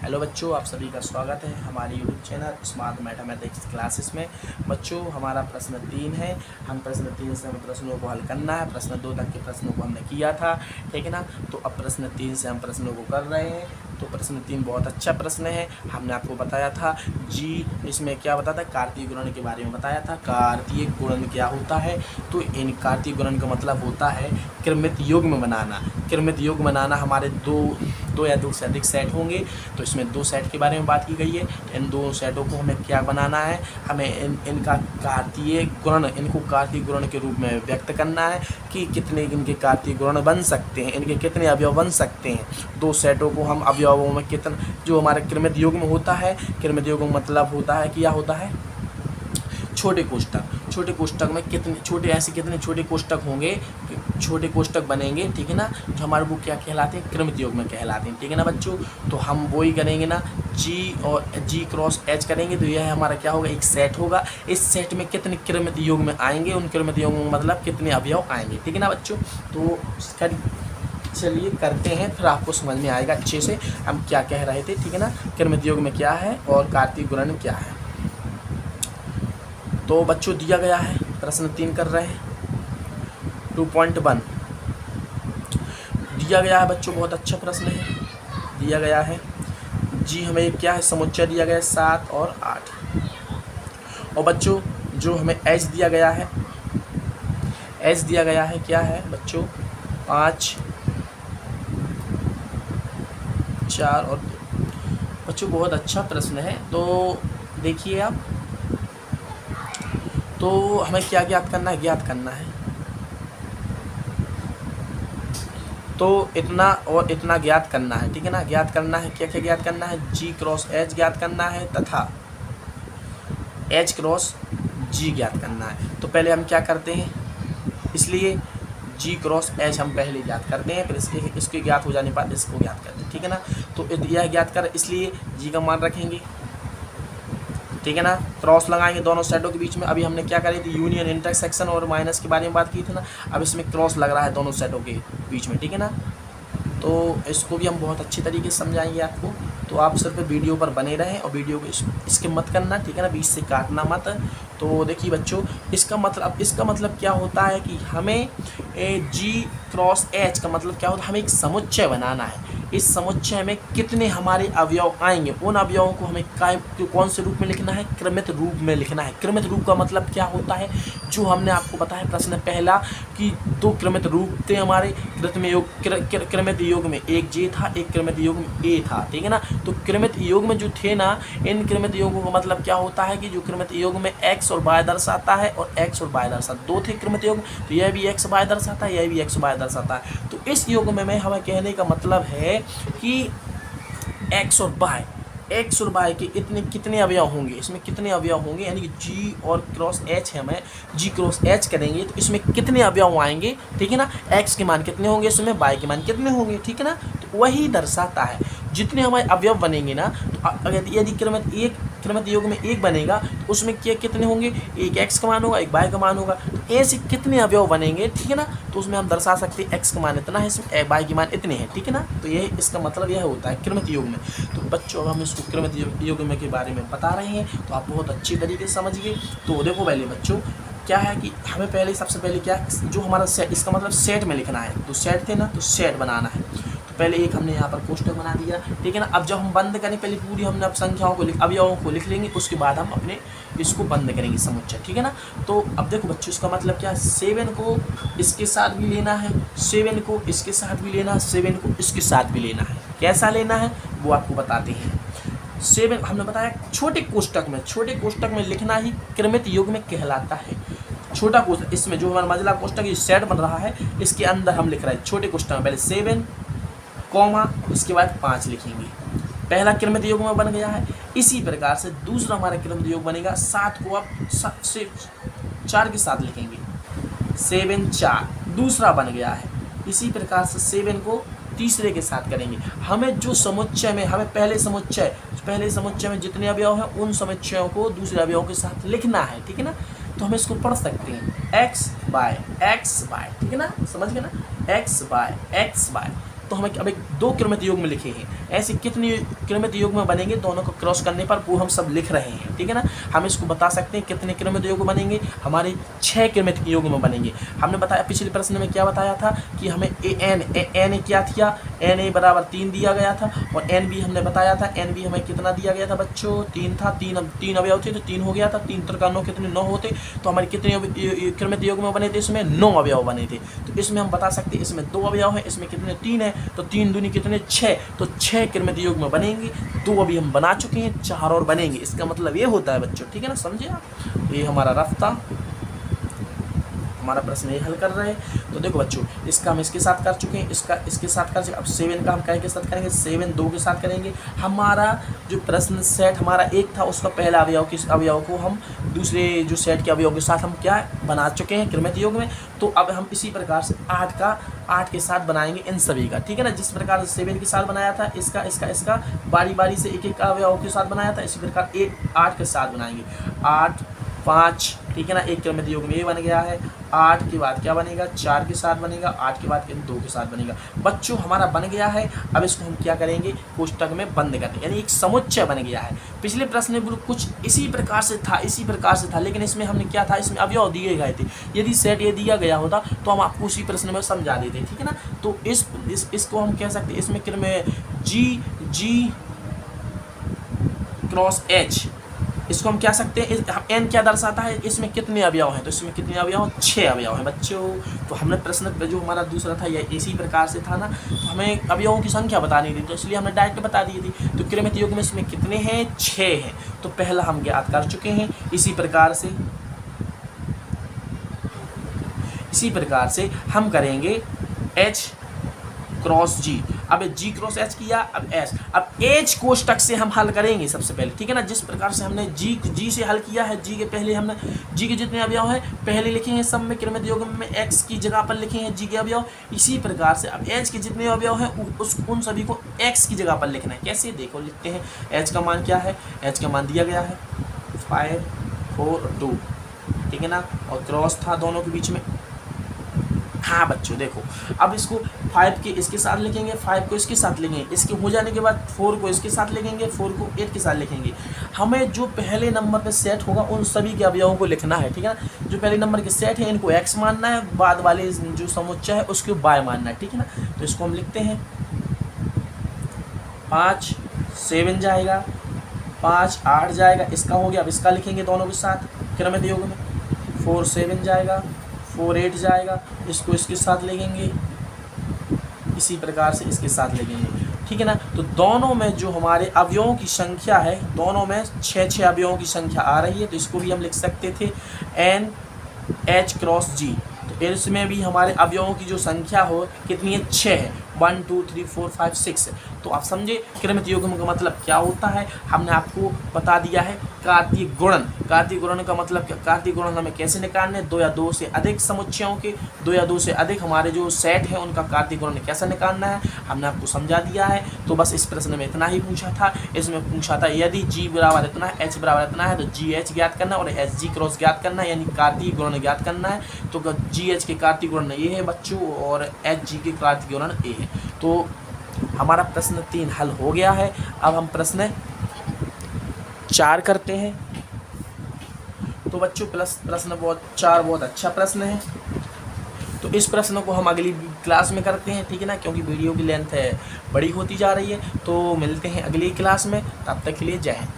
Hello बच्चों, आप सभी का स्वागत है हमारे YouTube channel smart mathematics classes में। बच्चों, हमारा प्रश्न 3 है। हम प्रश्न 3 से हमें प्रश्नों को हल करना है। प्रश्न 2 तक के प्रश्नों को हमने किया था, ठीक है ना। तो अब प्रश्न 3 से हम प्रश्नों को कर रहे हैं। तो प्रश्न 3 बहुत अच्छा प्रश्न है। हमने आपको बताया था इसमें क्या बताया था, कार्तीय गुणन के बारे में बताया था। कार्तीय गुणन क्या होता है? तो इन कार्तीय गुणन का मतलब होता है क्रमित युग्म बनाना। क्रमित युग्म बनाना हमारे दो या दो से अधिक सेट होंगे, तो इसमें 2 सेट के बारे में बात की गई है। इन 2 सेटों को हमें क्या बनाना है, हमें इनका कार्तीय गुणन, इनको कार्तीय गुणन के रूप में व्यक्त करना है कि कितने इनके कार्तीय गुणन बन सकते हैं, इनके कितने अवयव बन सकते हैं। 2 सेटों को हम अवयवों में कितना, जो हमारा क्रमित युग्म होता है, क्रमित युग्म मतलब होता है क्या होता है, छोटे कोष्ठक। छोटे कोष्ठक में कितने छोटे कोष्ठक होंगे, छोटे कोष्ठक बनेंगे, ठीक है ना, जो हमारे वो क्या कहलाते हैं, क्रमित युग्म में कहलाते हैं, ठीक है ना बच्चों। तो हम वो ही करेंगे ना, जी और जी क्रॉस एच करेंगे, तो यह हमारा क्या होगा, एक सेट होगा। इस सेट में कितने क्रमित युग्म में आएंगे, उन क्रमित युग्म में मतलब कितने अवयव आएंगे, ठीक है ना बच्चों। तो चलिए करते हैं, फिर आपको समझ में आएगा अच्छे से हम क्या कह रहे थे, ठीक है ना। क्रमित युग्म क्या है और कार्तीय गुणन क्या है। तो बच्चों दिया गया है, प्रश्न 3 कर रहे हैं। 2.1 दिया गया है बच्चों, बहुत अच्छा प्रश्न है। दिया गया है जी, हमें क्या है, समुच्चय दिया गया है 7 और 8। और बच्चों जो हमें एच दिया गया है, एच दिया गया है क्या है बच्चों, 5, 4 और 2। बच्चों बहुत अच्छा प्रश्न है। तो देखिए आप, तो हमें क्या ज्ञात करना है, तो इतना और इतना ज्ञात करना है, ठीक है ना। ज्ञात करना है, क्या क्या ज्ञात करना है, जी क्रॉस एच ज्ञात करना है तथा एच क्रॉस जी ज्ञात करना है। तो पहले हम क्या करते हैं, इसलिए जी क्रॉस एच हम पहले ज्ञात करते हैं, फिर इसके ज्ञात हो जाने पर इसको ज्ञात करते हैं, ठीक है ना। तो यह ज्ञात कर, इसलिए जी का मान रखेंगे, ठीक है ना। क्रॉस लगाएंगे दोनों सेटों के बीच में। अभी हमने क्या करी थी, यूनियन, इंटरसेक्शन और माइनस के बारे में बात की थी ना। अब इसमें क्रॉस लग रहा है दोनों सेटों के बीच में, ठीक है ना। तो इसको भी हम बहुत अच्छी तरीके से समझाएंगे आपको। तो आप सिर्फ वीडियो पर बने रहें और वीडियो को इसके मत करना, ठीक है ना, बीच से काटना मत। तो देखिए बच्चों, इसका मतलब क्या होता है कि हमें जी क्रॉस एच का मतलब क्या होता है, हमें एक समुच्चय बनाना है। इस समुच्चय में कितने हमारे अवयव आएंगे, उन अवयवों को हमें कौन से रूप में लिखना है, क्रमित रूप में लिखना है। क्रमित रूप का मतलब क्या होता है, जो हमने आपको बताया प्रश्न पहला कि 2 क्रमित रूप थे हमारे। क्रमित योग में एक जे था, एक क्रमित योग में ए था, ठीक है ना। तो क्रमित योग में जो थे ना, इन क्रमित योगों का मतलब क्या होता है कि जो क्रमित योग में एक्स और वाई दर्शाता है, और एक्स और वाई दर्शाता, 2 थे क्रमित योग, तो यह भी एक्स वाई दर्शाता है, यह भी एक्स वाई दर्शाता है। तो इस योग में हमें कहने का मतलब है कि एक्स और वाई के कितने अवयव होंगे, इसमें कितने अवयव होंगे, यानी कि जी और क्रॉस एच है, हमें जी क्रॉस एच करेंगे तो इसमें कितने अवयव आएंगे, ठीक है ना। एक्स के मान कितने होंगे, इसमें वाई के मान कितने होंगे, ठीक है ना। तो वही दर्शाता है जितने हमारे अवयव बनेंगे ना। तो यदि क्रमित योग में 1 बनेगा तो उसमें कितने होंगे, एक एक्स का मान होगा, एक वाई का मान होगा। तो ऐसे कितने अवयव बनेंगे, ठीक है ना। तो उसमें हम दर्शा सकते हैं एक्स का मान इतना है, इसमें वाई के मान इतने हैं, ठीक है ना। तो ये इसका मतलब यह होता है क्रमित योग में। तो बच्चों अब हम इसको क्रमित योग में के बारे में बता रहे हैं, तो आप बहुत अच्छी तरीके से समझिए। तो देखो पहले बच्चों क्या है कि हमें सबसे पहले क्या, जो हमारा सेट, इसका मतलब सेट में लिखना है। तो सेट थे ना, तो सेट बनाना है। तो पहले एक हमने यहाँ पर कोष्ठक बना दिया, ठीक है ना। अब जब हम बंद करें, पहले पूरी हमने अब संख्याओं को अवयवों को लिख लेंगे, उसके बाद हम अपने इसको बंद करेंगे समुच्चय, ठीक है ना। तो अब देखो बच्चों, इसका मतलब क्या है, 7 को इसके साथ भी लेना है, 7 को इसके साथ भी लेना है, 7 को इसके साथ भी लेना है। कैसा लेना है वो आपको बताते हैं। 7 हमने बताया छोटे कोष्ठक में लिखना ही क्रमित योग में कहलाता है। छोटा कोष्ठक, इसमें जो हमारा मझला कोष्ठक ये सेट बन रहा है, इसके अंदर हम लिख रहे हैं छोटे कोष्ठक में पहले 7 कॉमा, इसके बाद 5 लिखेंगे। पहला क्रमित योग में बन गया है। इसी प्रकार से दूसरा हमारा क्रमित योग बनेगा, 7 को आप 4 के साथ लिखेंगे, 7 4 दूसरा बन गया है। इसी प्रकार से 7 को तीसरे के साथ करेंगे। हमें जो समुच्चय में, हमें पहले समुच्चय में जितने अवयव हैं, उन समुच्चयों को दूसरे अवयवों के साथ लिखना है, ठीक है ना। तो हम इसको पढ़ सकते हैं एक्स बाय, ठीक है ना, समझ गए ना, एक्स बाय तो हमें अब एक 2 क्रमित युग्म लिखे हैं, ऐसे कितने क्रमित युग्म बनेंगे दोनों को क्रॉस करने पर, वो हम सब लिख रहे हैं, ठीक है ना। हम इसको बता सकते हैं कितने क्रमित युग्म बनेंगे, हमारे 6 क्रमित युग्म बनेंगे। हमने बताया पिछले प्रश्न में क्या बताया था कि हमें एन क्या था, एन ए बराबर 3 दिया गया था, और एन बी हमने बताया था, एन बी हमें कितना दिया गया था बच्चों, 3 था। 3 अवयव थे तो 3 हो गया था, 3 3 9 कितने 9 होते, तो हमारे कितने क्रमित युग्म बने थे, इसमें 9 अवयव बने थे। तो इसमें हम बता सकते हैं इसमें 2 अवयव है, इसमें कितने 3 है, तो 3 दूनी कितने 6, तो 6 क्रमित युग्म बनेंगे। 2 अभी हम बना चुके हैं, 4 और बनेंगे, इसका मतलब ये होता है बच्चों, ठीक है ना, समझे आप। ये हमारा रफ था, हमारा प्रश्न ये हल कर रहे हैं। तो देखो बच्चों, इसका हम इसके साथ कर चुके हैं, इसका इसके साथ कर चुके। अब 7 का हम क्या के साथ करेंगे, 7 2 के साथ करेंगे। हमारा जो प्रश्न सेट हमारा एक था, उसका पहला अवयव को हम दूसरे जो सेट के अवयव के साथ हम क्या बना चुके हैं क्रमित युग्म में। तो अब हम इसी प्रकार से 8 के साथ बनाएंगे इन सभी का, ठीक है ना। जिस प्रकार से 7 के साथ बनाया था, इसका बारी बारी से एक अवयव के साथ बनाया था, इसी प्रकार 8 के साथ बनाएंगे। 8 5, ठीक है ना, एक क्रमित युग्म ये बन गया है। 8 के बाद क्या बनेगा, 4 के साथ बनेगा। 8 के बाद 2 के साथ बनेगा। बच्चों हमारा बन गया है। अब इसको हम क्या करेंगे, कोष्टक में बंद करते हैं, यानी एक समुच्चय बन गया है। पिछले प्रश्न में कुछ इसी प्रकार से था, लेकिन इसमें हमने क्या था, इसमें अवयव दिए गए थे। यदि सेट ये दिया गया होता तो हम आपको उसी प्रश्न में समझा देते, ठीक है ना। तो इसको हम कह सकते हैं, इसमें जी क्रॉस एच, इसको हम क्या सकते हैं, एन क्या दर्शाता है, इसमें कितने अवयव हैं, तो इसमें कितने अवयव हैं, 6 अवयव हैं बच्चों। तो हमने प्रश्न पे जो हमारा दूसरा था यह इसी प्रकार से था ना, तो हमें अवयवों की संख्या बतानी थी, तो इसलिए हमने डायरेक्ट बता दी थी। तो क्रमित युग्म में इसमें कितने हैं, 6 हैं। तो पहला हम ज्ञात कर चुके हैं। इसी प्रकार से हम करेंगे H क्रॉस जी। अब जी क्रॉस एच किया, अब एच, अब एच कोष्टक से हम हल करेंगे सबसे पहले, ठीक है ना। जिस प्रकार से हमने जी से हल किया है, जी के पहले हमने जी के जितने अवयव हैं पहले लिखेंगे, सब में क्रमित युग्म में एक्स की जगह पर लिखेंगे जी के अवयव। इसी प्रकार से अब एच के जितने अवयव हैं उन सभी को एक्स की जगह पर लिखना है। कैसे, देखो लिखते हैं। एच का मान क्या है, एच का मान दिया गया है 5 4 2, ठीक है ना, और क्रॉस था दोनों के बीच में। हाँ बच्चों देखो, अब इसको 5 के इसके साथ लिखेंगे, 5 को इसके साथ लिखेंगे, इसके हो जाने के बाद 4 को इसके साथ लिखेंगे, 4 को 8 के साथ लिखेंगे। हमें जो पहले नंबर पे सेट होगा उन सभी के अवयवों को लिखना है, ठीक है ना। जो पहले नंबर के सेट है इनको x मानना है, बाद वाले जो समुच्चय है उसको y मानना है, ठीक है ना। तो इसको हम लिखते हैं 5 7 जाएगा, 5 8 जाएगा, इसका हो गया। अब इसका लिखेंगे दोनों के साथ क्रमित युग्म में, 4 7 जाएगा, 4 8 जाएगा, इसको इसके साथ लिखेंगे, इसी प्रकार से इसके साथ लिखेंगे, ठीक है ना। तो दोनों में जो हमारे अवयवों की संख्या है, दोनों में 6 अवयवों की संख्या आ रही है। तो इसको भी हम लिख सकते थे एन एच क्रॉस जी। तो इसमें भी हमारे अवयवों की जो संख्या हो कितनी है, 6 है, 1 2 3 4 5 6 है। तो आप समझे क्रमित युग्म का मतलब क्या होता है, हमने आपको बता दिया है। कार्तीय गुणन, कार्तीय गुणन का मतलब क्या, कार्तीय गुणन हमें कैसे निकालने, 2 या 2 से अधिक समुच्चयों के, 2 या 2 से अधिक हमारे जो सेट है उनका कार्तीय गुणन कैसे निकालना है, हमने आपको समझा दिया है। तो बस इस प्रश्न में इतना ही पूछा था। इसमें पूछा था यदि जी बराबर इतना है, एच बराबर इतना है, तो जी एच ज्ञात करना और एच जी क्रॉस ज्ञात करना है, यानी कार्तीय गुणन ज्ञात करना है। तो जी एच के कार्तीय गुणन ये है बच्चों, और एच जी के कार्तीय गुणन ये है। तो हमारा प्रश्न 3 हल हो गया है। अब हम प्रश्न 4 करते हैं। तो बच्चों प्रश्न 4 बहुत अच्छा प्रश्न है। तो इस प्रश्न को हम अगली क्लास में करते हैं, ठीक है ना, क्योंकि वीडियो की लेंथ है बड़ी होती जा रही है। तो मिलते हैं अगली क्लास में, तब तक के लिए जय हिंद।